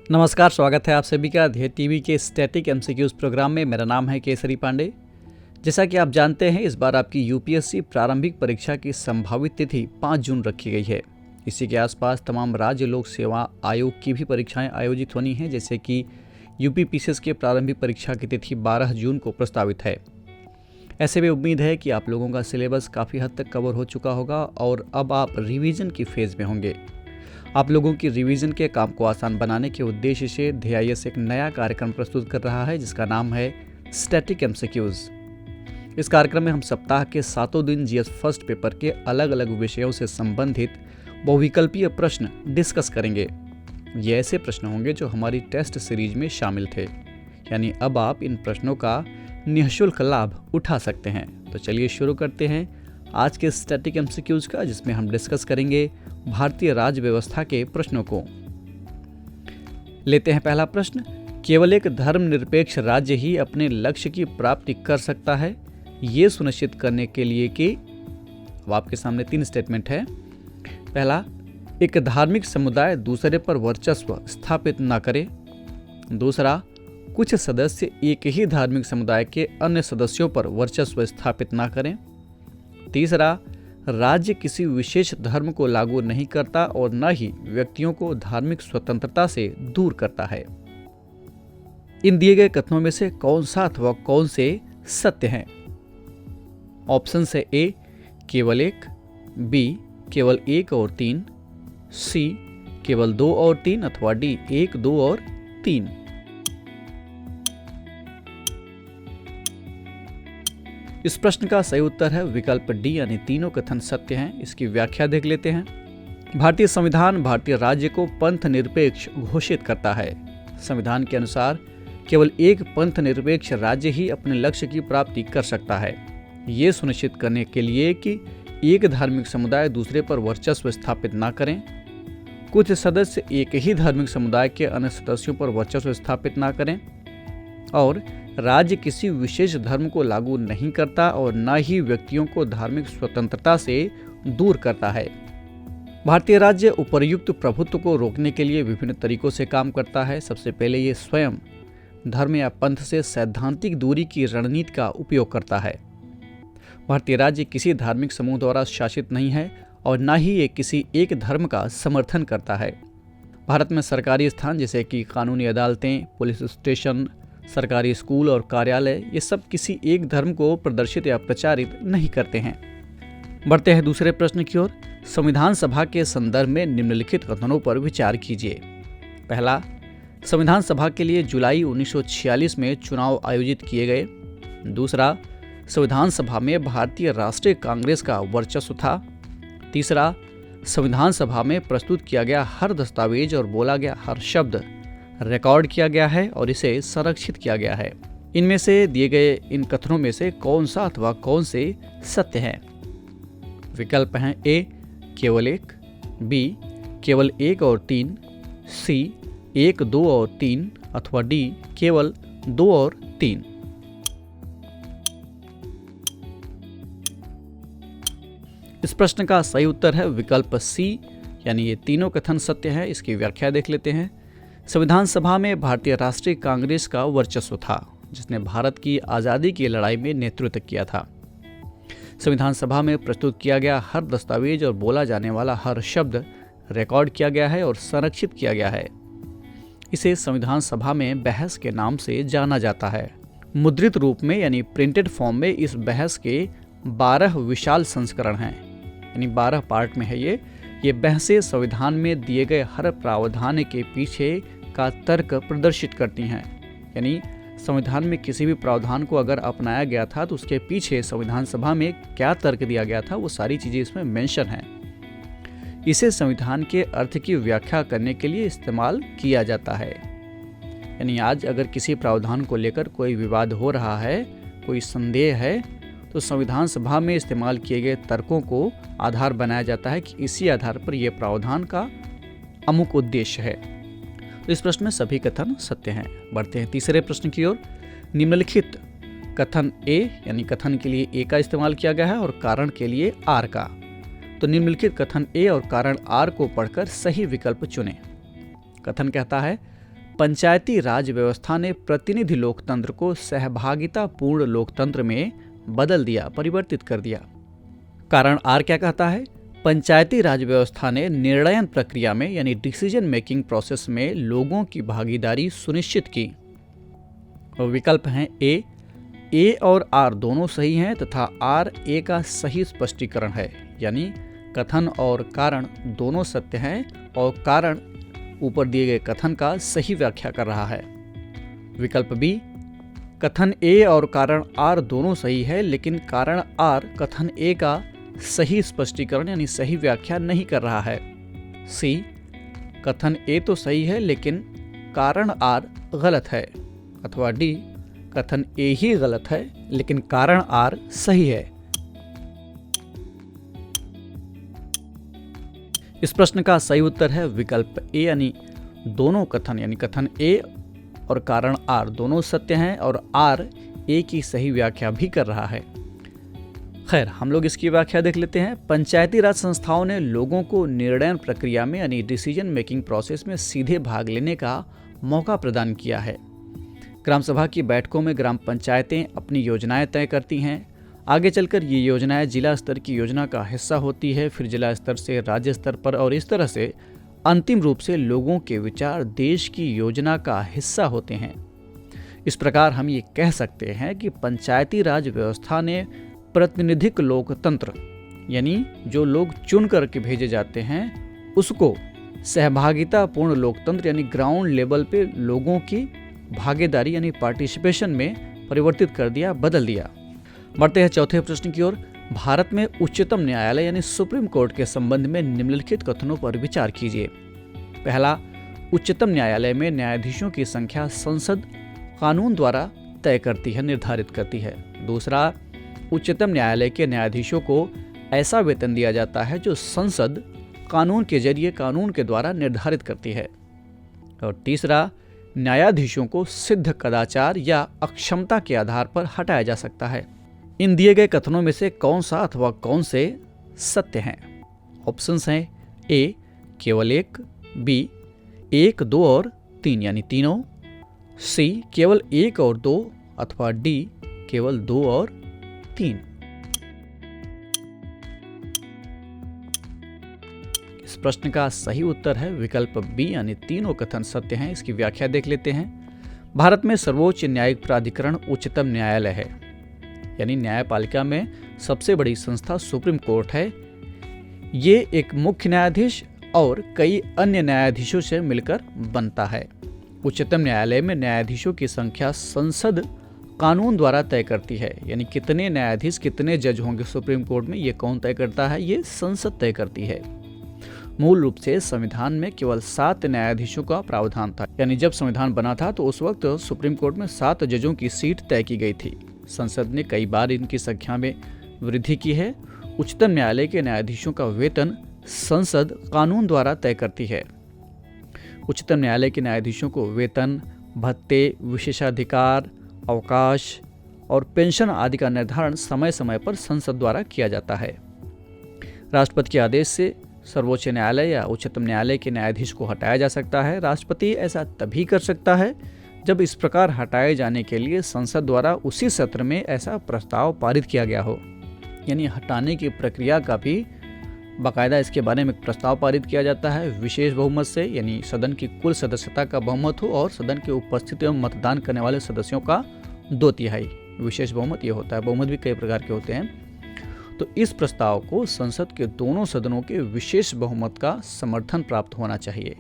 नमस्कार, स्वागत है आप सभी का ध्येय टीवी के स्टैटिक एमसीक्यूज प्रोग्राम में। मेरा नाम है केसरी पांडे। जैसा कि आप जानते हैं, इस बार आपकी यूपीएससी प्रारंभिक परीक्षा की संभावित तिथि 5 जून रखी गई है। इसी के आसपास तमाम राज्य लोक सेवा आयोग की भी परीक्षाएं आयोजित होनी हैं, जैसे कि यूपी पीसीएस के प्रारंभिक परीक्षा की तिथि 12 जून को प्रस्तावित है। ऐसे में उम्मीद है कि आप लोगों का सिलेबस काफ़ी हद तक कवर हो चुका होगा और अब आप रिवीजन की फेज़ में होंगे। आप लोगों की रिवीजन के काम को आसान बनाने के उद्देश्य से ध्येयस एक नया कार्यक्रम प्रस्तुत कर रहा है, जिसका नाम है स्टैटिक एमसीक्यूज। इस कार्यक्रम में हम सप्ताह के 7 दिन जीएस फर्स्ट पेपर के अलग अलग विषयों से संबंधित बहुविकल्पीय प्रश्न डिस्कस करेंगे। ये ऐसे प्रश्न होंगे जो हमारी टेस्ट सीरीज में शामिल थे, यानी अब आप इन प्रश्नों का निःशुल्क लाभ उठा सकते हैं। तो चलिए शुरू करते हैं आज के स्टैटिक एमसीक्यूज का, जिसमें हम डिस्कस करेंगे भारतीय राज्य व्यवस्था के प्रश्नों को। लेते हैं पहला प्रश्न। केवल एक धर्मनिरपेक्ष राज्य ही अपने लक्ष्य की प्राप्ति कर सकता है, ये सुनिश्चित करने के लिए कि, अब आपके सामने 3 स्टेटमेंट है। पहला, एक धार्मिक समुदाय दूसरे पर वर्चस्व स्थापित न करे। दूसरा, कुछ सदस्य एक ही धार्मिक समुदाय के अन्य सदस्यों पर वर्चस्व स्थापित न करें। तीसरा, राज्य किसी विशेष धर्म को लागू नहीं करता और न ही व्यक्तियों को धार्मिक स्वतंत्रता से दूर करता है। इन दिए गए कथनों में से कौन सा अथवा कौन से सत्य हैं? ऑप्शन है ए केवल 1, बी केवल 1 और 3, सी केवल 2 और 3 अथवा डी 1, 2 और 3। इस प्रश्न का सही उत्तर है विकल्प डी, यानी तीनों कथन सत्य हैं। इसकी व्याख्या देख लेते हैं। भारतीय संविधान भारतीय राज्य को पंथ निरपेक्ष घोषित करता है। संविधान के अनुसार केवल एक पंथ निरपेक्ष राज्य ही अपने लक्ष्य की प्राप्ति कर सकता है, ये सुनिश्चित करने के लिए कि एक धार्मिक समुदाय दूसरे पर वर्चस्व स्थापित न करें, कुछ सदस्य एक ही धार्मिक समुदाय के अन्य सदस्यों पर वर्चस्व स्थापित न करें, और राज्य किसी विशेष धर्म को लागू नहीं करता और न ही व्यक्तियों को धार्मिक स्वतंत्रता से दूर करता है। भारतीय राज्य उपर्युक्त प्रभुत्व को रोकने के लिए विभिन्न तरीकों से काम करता है। सबसे पहले ये स्वयं धर्म या पंथ से सैद्धांतिक दूरी की रणनीति का उपयोग करता है। भारतीय राज्य किसी धार्मिक समूह द्वारा शासित नहीं है और न ही ये किसी एक धर्म का समर्थन करता है। भारत में सरकारी स्थान जैसे कि कानूनी अदालतें, पुलिस स्टेशन, सरकारी स्कूल और कार्यालय, ये सब किसी एक धर्म को प्रदर्शित या प्रचारित नहीं करते हैं। बढ़ते हैं दूसरे प्रश्न की ओर। संविधान सभा के संदर्भ में निम्नलिखित कथनों पर विचार कीजिए। पहला, संविधान सभा के लिए जुलाई 1946 में चुनाव आयोजित किए गए। दूसरा, संविधान सभा में भारतीय राष्ट्रीय कांग्रेस का वर्चस्व था। तीसरा, संविधान सभा में प्रस्तुत किया गया हर दस्तावेज और बोला गया हर शब्द रिकॉर्ड किया गया है और इसे संरक्षित किया गया है। इनमें से दिए गए इन कथनों में से कौन सा अथवा कौन से सत्य हैं? विकल्प हैं ए केवल 1, बी केवल 1 और 3, सी 1, 2 और 3 अथवा डी केवल 2 और 3। इस प्रश्न का सही उत्तर है विकल्प सी, यानी ये तीनों कथन सत्य है। इसकी व्याख्या देख लेते हैं। संविधान सभा में भारतीय राष्ट्रीय कांग्रेस का वर्चस्व था, जिसने भारत की आज़ादी की लड़ाई में नेतृत्व किया था। संविधान सभा में प्रस्तुत किया गया हर दस्तावेज और बोला जाने वाला हर शब्द रिकॉर्ड किया गया है और संरक्षित किया गया है। इसे संविधान सभा में बहस के नाम से जाना जाता है। मुद्रित रूप में यानी प्रिंटेड फॉर्म में इस बहस के 12 विशाल संस्करण हैं, यानी 12 पार्ट में है ये बहसें संविधान में दिए गए हर प्रावधान के पीछे का तर्क प्रदर्शित करती हैं। यानी संविधान में किसी भी प्रावधान को अगर अपनाया गया था तो उसके पीछे संविधान सभा में क्या तर्क दिया गया था, वो सारी चीज़ें इसमें मेंशन हैं। इसे संविधान के अर्थ की व्याख्या करने के लिए इस्तेमाल किया जाता है। यानी आज अगर किसी प्रावधान को लेकर कोई विवाद हो रहा है, कोई संदेह है, तो संविधान सभा में इस्तेमाल किए गए तर्कों को आधार बनाया जाता है कि इसी आधार पर यह प्रावधान का अमुक उद्देश्य है। तो इस प्रश्न में सभी कथन सत्य हैं। बढ़ते हैं तीसरे प्रश्न की ओर। निम्नलिखित कथन ए, यानी कथन के लिए ए का इस्तेमाल किया गया है और कारण के लिए आर का। तो निम्नलिखित कथन ए और कारण आर को पढ़कर सही विकल्प चुनें। कथन कहता है पंचायती राज व्यवस्था ने प्रतिनिधि लोकतंत्र को सहभागितापूर्ण लोकतंत्र में बदल दिया, परिवर्तित कर दिया। कारण आर क्या कहता है? पंचायती राज व्यवस्था ने निर्णयन प्रक्रिया में यानी डिसीजन मेकिंग प्रोसेस में लोगों की भागीदारी सुनिश्चित की। और विकल्प हैं ए और आर दोनों सही हैं तथा आर ए का सही स्पष्टीकरण है, यानी कथन और कारण दोनों सत्य हैं और कारण ऊपर दिए गए कथन का सही व्याख्या कर रहा है। विकल्प बी, कथन ए और कारण आर दोनों सही है लेकिन कारण आर कथन ए का सही स्पष्टीकरण यानी सही व्याख्या नहीं कर रहा है। सी, कथन ए तो सही है लेकिन कारण आर गलत है। अथवा डी, कथन ए ही गलत है लेकिन कारण आर सही है। इस प्रश्न का सही उत्तर है विकल्प ए यानी दोनों कथन, यानी कथन ए और कारण आर दोनों सत्य हैं और आर ए की सही व्याख्या भी कर रहा है। खैर, हम लोग इसकी व्याख्या देख लेते हैं। पंचायती राज संस्थाओं ने लोगों को निर्णय प्रक्रिया में यानी डिसीजन मेकिंग प्रोसेस में सीधे भाग लेने का मौका प्रदान किया है। ग्राम सभा की बैठकों में ग्राम पंचायतें अपनी योजनाएं तय करती हैं। आगे चलकर ये योजनाएं जिला स्तर की योजना का हिस्सा होती है, फिर जिला स्तर से राज्य स्तर पर, और इस तरह से अंतिम रूप से लोगों के विचार देश की योजना का हिस्सा होते हैं। इस प्रकार हम ये कह सकते हैं कि पंचायती राज व्यवस्था ने प्रतिनिधिक लोकतंत्र यानी जो लोग चुन करके भेजे जाते हैं उसको सहभागितापूर्ण लोकतंत्र यानी ग्राउंड लेवल पे लोगों की भागीदारी यानी पार्टिसिपेशन में परिवर्तित कर दिया, बदल दिया। बढ़ते हैं चौथे प्रश्न की ओर। भारत में उच्चतम न्यायालय यानी सुप्रीम कोर्ट के संबंध में निम्नलिखित कथनों पर विचार कीजिए। पहला, उच्चतम न्यायालय में न्यायाधीशों की संख्या संसद कानून द्वारा तय करती है, निर्धारित करती है। दूसरा, उच्चतम न्यायालय के न्यायाधीशों को ऐसा वेतन दिया जाता है जो संसद कानून के जरिए कानून के द्वारा निर्धारित करती है। और तीसरा, न्यायाधीशों को सिद्ध कदाचार या अक्षमता के आधार पर हटाया जा सकता है। इन दिए गए कथनों में से कौन सा अथवा कौन से सत्य हैं? ऑप्शंस हैं ए, केवल एक, बी, 1, 2 और 3 यानी तीनों, सी, केवल 1 और 2 अथवा डी, केवल 2 और 3। इस प्रश्न का सही उत्तर है विकल्प बी यानी तीनों कथन सत्य हैं। इसकी व्याख्या देख लेते हैं। भारत में सर्वोच्च न्यायिक प्राधिकरण उच्चतम न्यायालय है, यानी न्यायपालिका में सबसे बड़ी संस्था सुप्रीम कोर्ट है। ये एक मुख्य न्यायाधीश और कई अन्य न्यायाधीशों से मिलकर बनता है। उच्चतम न्यायालय में न्यायाधीशों की संख्या संसद कानून द्वारा तय करती है, यानी कितने न्यायाधीश कितने जज होंगे सुप्रीम कोर्ट में ये कौन तय करता है? ये संसद तय करती है। मूल रूप से संविधान में केवल 7 न्यायाधीशों का प्रावधान था, यानी जब संविधान बना था तो उस वक्त सुप्रीम कोर्ट में 7 जजों की सीट तय की गई थी। संसद ने कई बार इनकी संख्या में वृद्धि की है। उच्चतम न्यायालय के न्यायाधीशों का वेतन संसद कानून द्वारा तय करती है। उच्चतम न्यायालय के न्यायाधीशों को वेतन, भत्ते, विशेषाधिकार, अवकाश और पेंशन आदि का निर्धारण समय समय पर संसद द्वारा किया जाता है। राष्ट्रपति के आदेश से सर्वोच्च न्यायालय या उच्चतम न्यायालय के न्यायाधीश को हटाया जा सकता है। राष्ट्रपति ऐसा तभी कर सकता है जब इस प्रकार हटाए जाने के लिए संसद द्वारा उसी सत्र में ऐसा प्रस्ताव पारित किया गया हो, यानी हटाने की प्रक्रिया का भी बाकायदा इसके बारे में प्रस्ताव पारित किया जाता है विशेष बहुमत से, यानी सदन की कुल सदस्यता का बहुमत हो और सदन के उपस्थित एवं मतदान करने वाले सदस्यों का 2/3 विशेष बहुमत ये होता है। बहुमत भी कई प्रकार के होते हैं। तो इस प्रस्ताव को संसद के दोनों सदनों के विशेष बहुमत का समर्थन प्राप्त होना चाहिए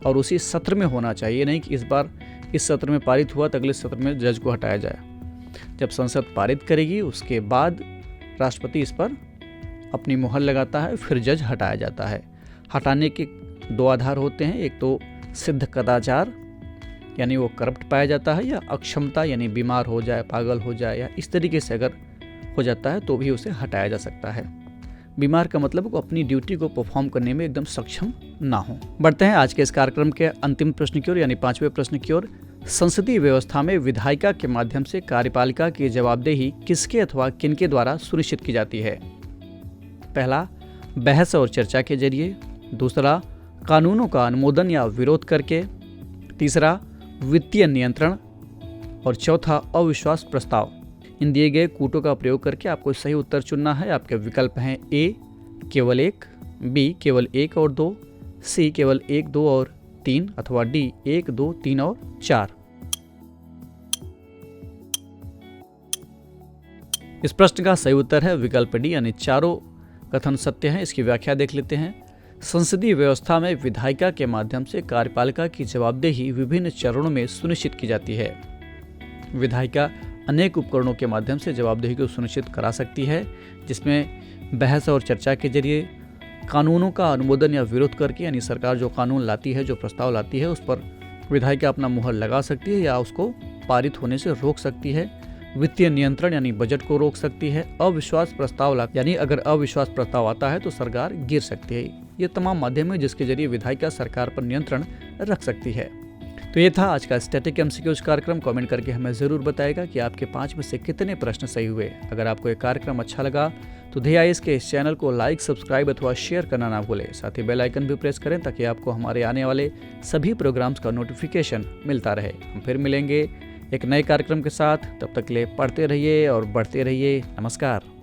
और उसी सत्र में होना चाहिए, नहीं कि इस बार इस सत्र में पारित हुआ तो अगले सत्र में जज को हटाया जाए। जब संसद पारित करेगी उसके बाद राष्ट्रपति इस पर अपनी मुहर लगाता है, फिर जज हटाया जाता है। हटाने के 2 आधार होते हैं, एक तो सिद्ध कदाचार यानी वो करप्ट पाया जाता है, या अक्षमता यानी बीमार हो जाए, पागल हो जाए या इस तरीके से अगर हो जाता है तो भी उसे हटाया जा सकता है। बीमार का मतलब वो अपनी ड्यूटी को परफॉर्म करने में एकदम सक्षम ना हो। बढ़ते हैं आज के इस कार्यक्रम के अंतिम प्रश्न की ओर यानी 5वें प्रश्न की ओर। संसदीय व्यवस्था में विधायिका के माध्यम से कार्यपालिका की जवाबदेही किसके अथवा किनके द्वारा सुनिश्चित की जाती है? पहला, बहस और चर्चा के जरिए। दूसरा, कानूनों का अनुमोदन या विरोध करके। तीसरा वित्तीय नियंत्रण और चौथा अविश्वास प्रस्ताव। इन दिए गए कूटों का प्रयोग करके आपको सही उत्तर चुनना है। आपके विकल्प हैं ए केवल 1, बी केवल 1 और 2, सी केवल 1, 2 और 3 अथवा डी 1, 2, 3 और 4। इस प्रश्न का सही उत्तर है विकल्प डी यानी चारों कथन सत्य हैं। इसकी व्याख्या देख लेते हैं। संसदीय व्यवस्था में विधायिका के माध्यम से कार्यपालिका की जवाबदेही विभिन्न चरणों में सुनिश्चित की जाती है। विधायिका अनेक उपकरणों के माध्यम से जवाबदेही को सुनिश्चित करा सकती है, जिसमें बहस और चर्चा के जरिए, कानूनों का अनुमोदन या विरोध करके, यानी सरकार जो कानून लाती है, जो प्रस्ताव लाती है, उस पर विधायिका अपना मुहर लगा सकती है या उसको पारित होने से रोक सकती है। वित्तीय नियंत्रण यानी बजट को रोक सकती है। अविश्वास प्रस्ताव यानी अगर अविश्वास प्रस्ताव आता है तो सरकार गिर सकती है। ये तमाम माध्यम है जिसके जरिए विधायिका सरकार पर नियंत्रण रख सकती है। तो ये था आज का स्टैटिक एमसीक्यूज कार्यक्रम। कमेंट करके हमें ज़रूर बताएगा कि आपके 5 में से कितने प्रश्न सही हुए। अगर आपको ये कार्यक्रम अच्छा लगा तो DIS के इस चैनल को लाइक, सब्सक्राइब अथवा शेयर करना ना भूलें। साथ ही बेल आइकन भी प्रेस करें ताकि आपको हमारे आने वाले सभी प्रोग्राम्स का नोटिफिकेशन मिलता रहे। हम फिर मिलेंगे एक नए कार्यक्रम के साथ। तब तक के लिए पढ़ते रहिए और बढ़ते रहिए। नमस्कार।